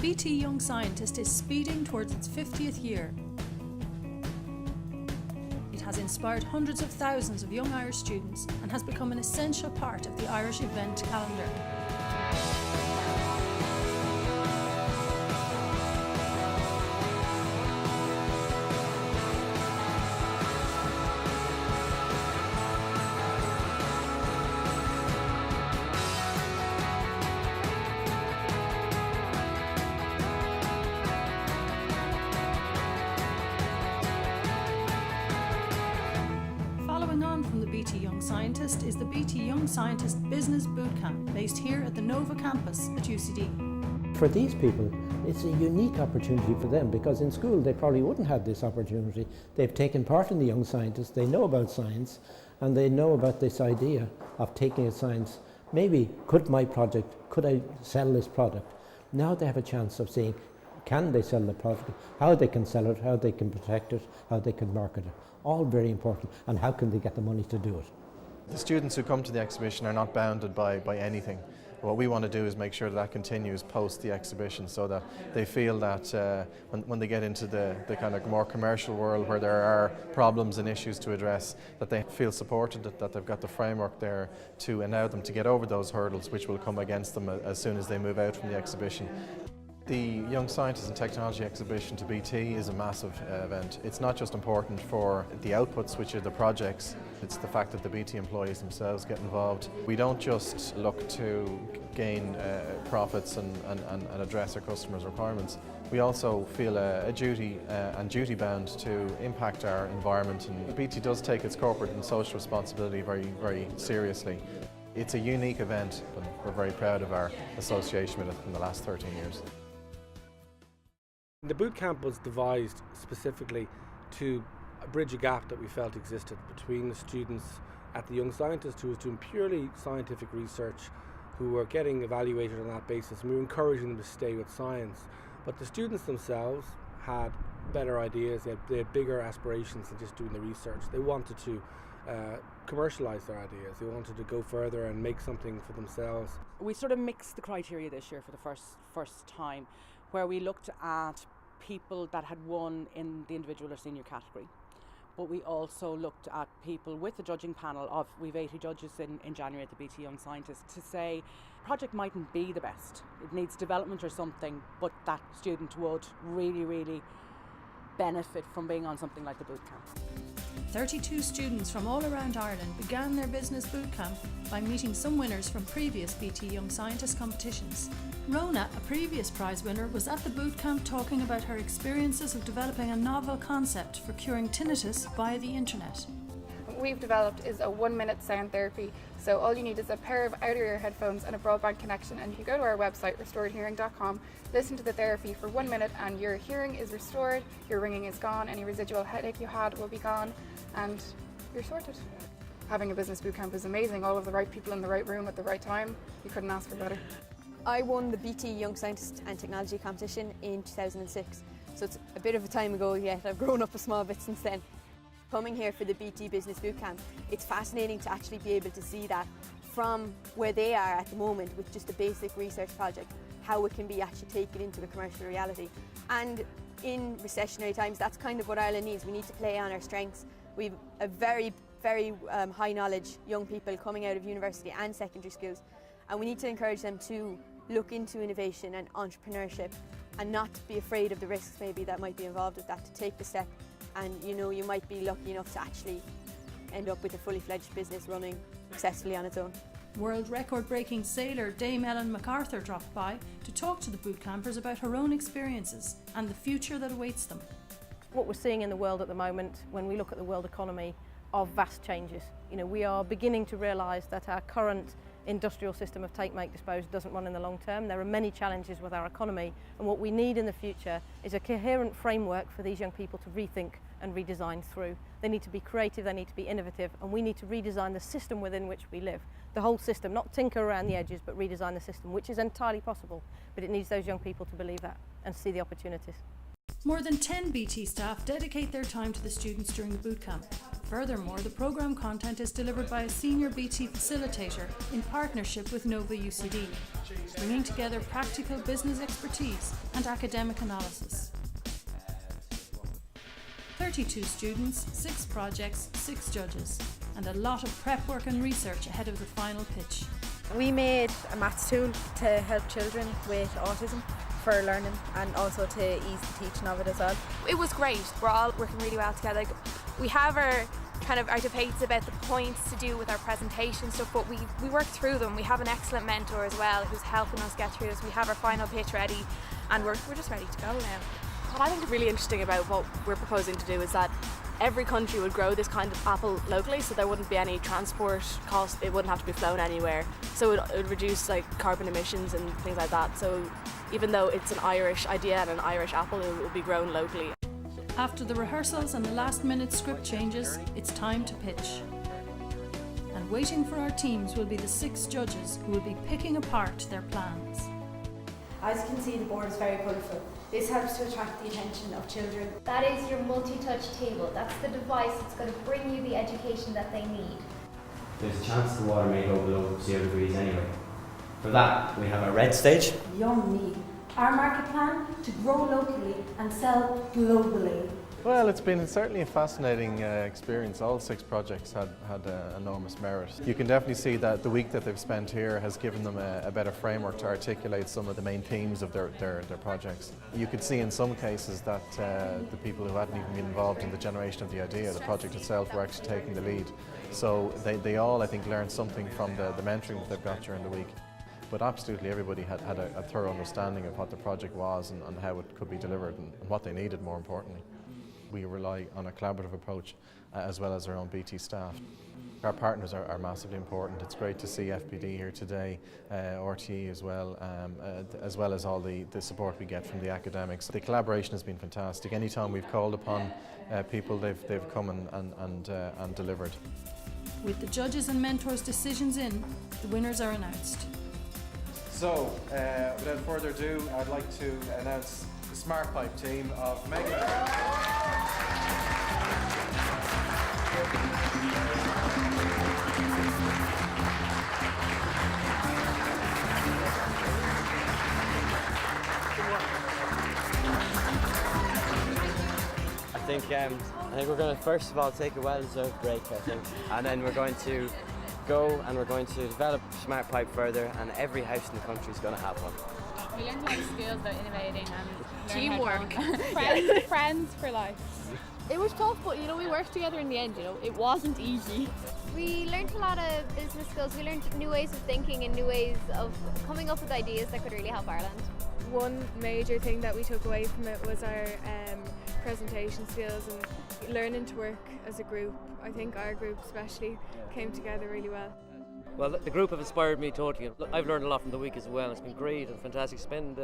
BT Young Scientist is speeding towards its 50th year. It has inspired hundreds of thousands of young Irish students and has become an essential part of the Irish event calendar. Following on from the BT Young Scientist is the BT Young Scientist Business Bootcamp, based here at the Nova campus at UCD. For these people, it's a unique opportunity for them, because in school they probably wouldn't have this opportunity. They've taken part in the Young Scientist, they know about science, and they know about this idea of taking a science. Maybe, could I sell this product? Now they have a chance of seeing, can they sell the product, how they can sell it, how they can protect it, how they can market it. All very important, and how can they get the money to do it. The students who come to the exhibition are not bounded by anything. What we want to do is make sure that continues post the exhibition, so that they feel that when they get into the kind of more commercial world where there are problems and issues to address, that they feel supported, that they've got the framework there to allow them to get over those hurdles which will come against them as soon as they move out from the exhibition. The Young Scientist and Technology exhibition to BT is a massive event. It's not just important for the outputs, which are the projects, it's the fact that the BT employees themselves get involved. We don't just look to gain profits and address our customers' requirements. We also feel a duty and duty bound to impact our environment, and BT does take its corporate and social responsibility very, very seriously. It's a unique event, and we're very proud of our association with it in the last 13 years. The bootcamp was devised specifically to bridge a gap that we felt existed between the students at the Young Scientist, who was doing purely scientific research, who were getting evaluated on that basis, and we were encouraging them to stay with science. But the students themselves had better ideas, they had bigger aspirations than just doing the research. They wanted to commercialise their ideas, they wanted to go further and make something for themselves. We sort of mixed the criteria this year for the first time, where we looked at people that had won in the individual or senior category. But we also looked at people with the judging panel of, we've 80 judges in January at the BT Young Scientist, to say project mightn't be the best, it needs development or something, but that student would really, really benefit from being on something like the bootcamp. 32 students from all around Ireland began their business bootcamp by meeting some winners from previous BT Young Scientist competitions. Rona, a previous prize winner, was at the bootcamp talking about her experiences of developing a novel concept for curing tinnitus via the internet. What we've developed is a 1-minute sound therapy. So all you need is a pair of outer-ear headphones and a broadband connection, and you can go to our website, restoredhearing.com, listen to the therapy for 1 minute, and your hearing is restored, your ringing is gone, any residual headache you had will be gone, and you're sorted. Having a business bootcamp is amazing. All of the right people in the right room at the right time. You couldn't ask for better. I won the BT Young Scientist and Technology competition in 2006, so it's a bit of a time ago yet. I've grown up a small bit since then. Coming here for the BT Business Bootcamp, it's fascinating to actually be able to see that from where they are at the moment with just a basic research project, how it can be actually taken into a commercial reality. And in recessionary times, that's kind of what Ireland needs. We need to play on our strengths. We've a very high knowledge young people coming out of university and secondary schools, and we need to encourage them to look into innovation and entrepreneurship and not be afraid of the risks maybe that might be involved with that, to take the step. And you might be lucky enough to actually end up with a fully fledged business running successfully on its own. World record-breaking sailor Dame Ellen MacArthur dropped by to talk to the bootcampers about her own experiences and the future that awaits them. What we're seeing in the world at the moment, when we look at the world economy, are vast changes. We are beginning to realise that our current industrial system of take, make, dispose doesn't run in the long term. There are many challenges with our economy, and what we need in the future is a coherent framework for these young people to rethink and redesign through. They need to be creative, they need to be innovative, and we need to redesign the system within which we live. The whole system, not tinker around the edges, but redesign the system, which is entirely possible. But it needs those young people to believe that and see the opportunities. More than 10 BT staff dedicate their time to the students during the bootcamp. Furthermore, the programme content is delivered by a senior BT facilitator in partnership with Nova UCD, bringing together practical business expertise and academic analysis. 32 students, 6 projects, 6 judges, and a lot of prep work and research ahead of the final pitch. We made a maths tool to help children with autism for learning and also to ease the teaching of it as well. It was great. We're all working really well together. We have our debates about the points to do with our presentation stuff, but we work through them. We have an excellent mentor as well who's helping us get through this. We have our final pitch ready and we're just ready to go now. What I think is really interesting about what we're proposing to do is that every country would grow this kind of apple locally, so there wouldn't be any transport cost, it wouldn't have to be flown anywhere. So it would reduce carbon emissions and things like that. So even though it's an Irish idea and an Irish apple, it will be grown locally. After the rehearsals and the last-minute script changes, it's time to pitch. And waiting for our teams will be the 6 judges who will be picking apart their plans. As you can see, the board is very colourful. This helps to attract the attention of children. That is your multi-touch table. That's the device that's going to bring you the education that they need. There's a chance the water may go below 0 degrees anyway. For that, we have a red stage. Young Me, our market plan to grow locally and sell globally. Well, it's been certainly a fascinating experience. All 6 projects had enormous merit. You can definitely see that the week that they've spent here has given them a better framework to articulate some of the main themes of their projects. You could see in some cases that the people who hadn't even been involved in the generation of the idea, the project itself, were actually taking the lead. So they all, I think, learned something from the mentoring that they've got during the week. But absolutely everybody had a thorough understanding of what the project was and how it could be delivered and what they needed, more importantly. We rely on a collaborative approach as well as our own BT staff. Our partners are massively important. It's great to see FPD here today, RTE as well as all the support we get from the academics. The collaboration has been fantastic. Anytime we've called upon people, they've come and delivered. With the judges and mentors' decisions in, the winners are announced. So, without further ado, I'd like to announce the Smart Pipe team of Megan. I think we're going to first of all take a well-deserved break, I think, and then we're going to go and we're going to develop Smart Pipe further, and every house in the country is going to have one. We learned a lot of skills about innovating and teamwork. friends for life. It was tough, but we worked together in the end. It wasn't easy. We learned a lot of business skills. We learned new ways of thinking and new ways of coming up with ideas that could really help Ireland. One major thing that we took away from it was our presentation skills and learning to work as a group. I think our group especially came together really well. Well, the group have inspired me totally. I've learned a lot from the week as well. It's been great and fantastic. Spend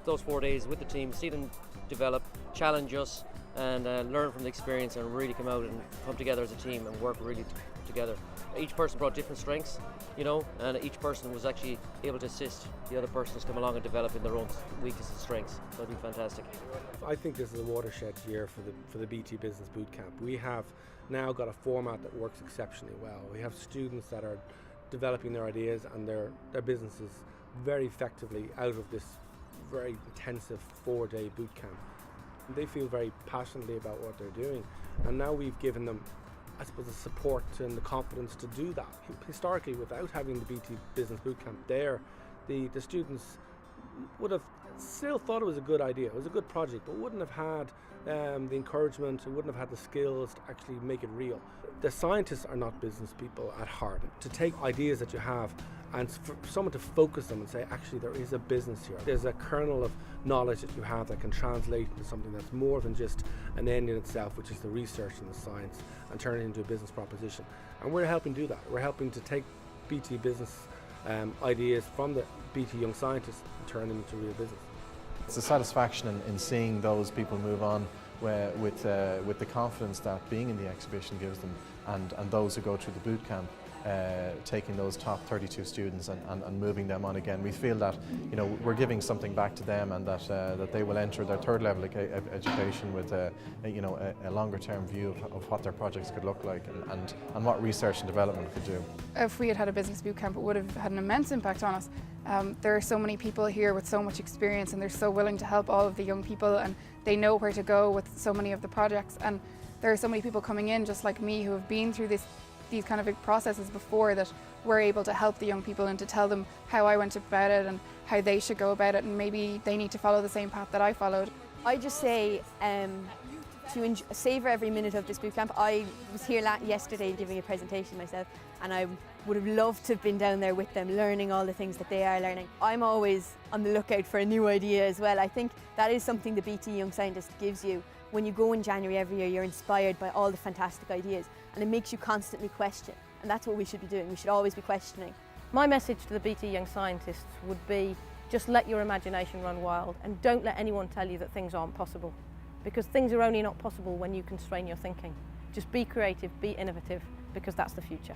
those 4 days with the team, see them develop, challenge us, and learn from the experience, and really come out and come together as a team and work really together. Each person brought different strengths, and each person was actually able to assist the other person who's come along and develop in their own weaknesses and strengths. So it's been fantastic. I think this is a watershed year for the BT Business Bootcamp. We have now got a format that works exceptionally well. We have students that are developing their ideas and their businesses very effectively out of this very intensive 4-day bootcamp. They feel very passionately about what they're doing, and now we've given them, I suppose, the support and the confidence to do that. Historically, without having the BT Business Bootcamp there, the students would have still thought it was a good idea, it was a good project, but wouldn't have had the encouragement, and wouldn't have had the skills to actually make it real. The scientists are not business people at heart. To take ideas that you have and for someone to focus them and say, actually, there is a business here. There's a kernel of knowledge that you have that can translate into something that's more than just an end in itself, which is the research and the science, and turn it into a business proposition. And we're helping do that. We're helping to take BT business ideas from the BT Young Scientists and turn them into real business. It's a satisfaction in seeing those people move on with the confidence that being in the exhibition gives them, and those who go through the boot camp taking those top 32 students and moving them on again. We feel that, you know, we're giving something back to them, and that they will enter their third level education with a longer term view of what their projects could look like and what research and development could do. If we had had a business bootcamp, it would have had an immense impact on us. There are so many people here with so much experience, and they're so willing to help all of the young people, and they know where to go with so many of the projects. And there are so many people coming in just like me who have been through these kind of big processes before, that we're able to help the young people and to tell them how I went about it and how they should go about it, and maybe they need to follow the same path that I followed. I just say to savour every minute of this bootcamp. I was here yesterday giving a presentation myself, and I would have loved to have been down there with them, learning all the things that they are learning. I'm always on the lookout for a new idea as well. I think that is something the BT Young Scientist gives you. When you go in January every year, you're inspired by all the fantastic ideas, and it makes you constantly question. And that's what we should be doing. We should always be questioning. My message to the BT Young Scientists would be, just let your imagination run wild, and don't let anyone tell you that things aren't possible, because things are only not possible when you constrain your thinking. Just be creative, be innovative, because that's the future.